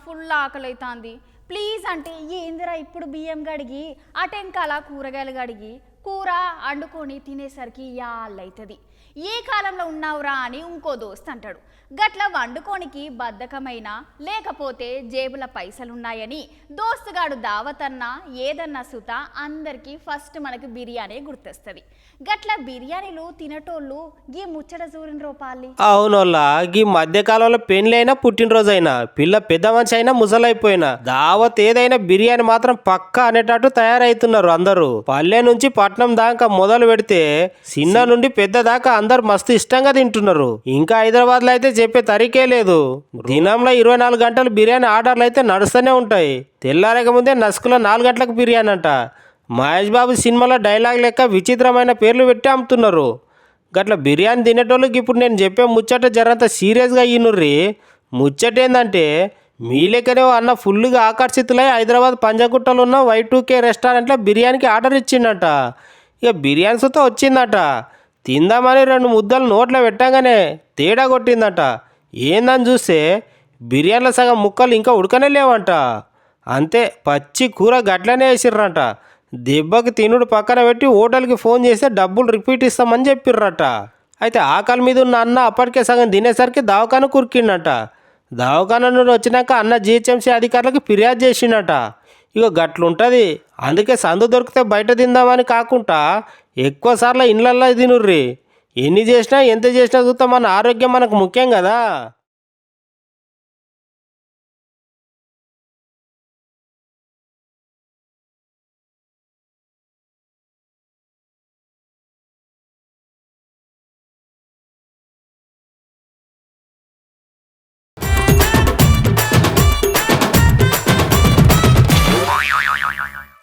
Full ఆకలైతాంది please అంటే ఏందిరా ఇప్పుడు బియ్యం గడిగి అటెంకాల కూరగాయలు గడిగి కూర వండుకొని తినేసరికి యాళ్ళైతుంది ఏ కాలంలో ఉన్నావురా అని ఇంకో దోస్త్ అంటాడు గట్ల వండుకోనికి బద్ధకమైనా లేకపోతే జేబుల పైసలున్నాయని దోస్తుగాడు దావతన్నా ఏదన్నా సుత అందరికీ ఫస్ట్ మనకి బిర్యానీ గుర్తొస్తుంది గట్ల బిర్యానీలు తినటోళ్ళు గీ ముచ్చట చూరిన రూపాలి అవునోళ్ళ గీ మధ్యకాలంలో పెళ్ళైనా పుట్టినరోజైనా పిల్ల పెద్ద మనిషి అయినా ముసలైపోయినా దావత్ ఏదైనా బిర్యానీ మాత్రం పక్కా అనేటట్టు తయారైతున్నారు అందరూ పల్లె నుంచి పట్నం దాకా మొదలు పెడితే చిన్న నుండి పెద్ద దాకా అందరు మస్తు ఇష్టంగా తింటున్నారు ఇంకా హైదరాబాద్ లో అయితే చెప్పే తరికే లేదు దినంలో 24 గంటలు బిర్యానీ ఆర్డర్లు అయితే నడుస్తూనే ఉంటాయి తెల్లారక ముందే నసుకులో 4 గంటలకు బిర్యానీ అంట మహేష్ బాబు సినిమాలో డైలాగ్ లెక్క విచిత్రమైన పేర్లు పెట్టి అమ్ముతున్నారు గట్ల బిర్యానీ తినేటోళ్ళకి ఇప్పుడు నేను చెప్పే ముచ్చట జరంత సీరియస్గా అయ్యినుర్రి ముచ్చట ఏంటంటే మీ లెక్కనే అన్న ఫుల్గా ఆకర్షితులై హైదరాబాద్ పంజగుట్టలో ఉన్న Y2K రెస్టారెంట్లో బిర్యానీకి ఆర్డర్ ఇచ్చిండట ఇక బిర్యానీతో వచ్చిందట తిందామని 2 ముద్దలు నోట్లో పెట్టగానే తేడా కొట్టిందట ఏందని చూస్తే బిర్యానీలో సగం ముక్కలు ఇంకా ఉడకనే లేవంట అంతే పచ్చి కూర గట్లనే వేసిర్రంట దెబ్బకి తినుడు పక్కన పెట్టి హోటల్కి ఫోన్ చేస్తే డబ్బులు రిపీట్ ఇస్తామని చెప్పిర్రట అయితే ఆకలి మీద ఉన్న అన్న అప్పటికే సగం తినేసరికి దవాఖాన కురికిండట దవాఖాన నుండి వచ్చినాక అన్న GHMC అధికారులకు ఫిర్యాదు చేసిండట ఇక గట్లుంటుంది అందుకే సందు దొరికితే బయట తిందామని కాకుండా ఎక్కువసార్లు ఇళ్ళల్లో తినుర్రి ఎన్ని చేసినా ఎంత చేసినా చూస్తే మన ఆరోగ్యం మనకు ముఖ్యం కదా.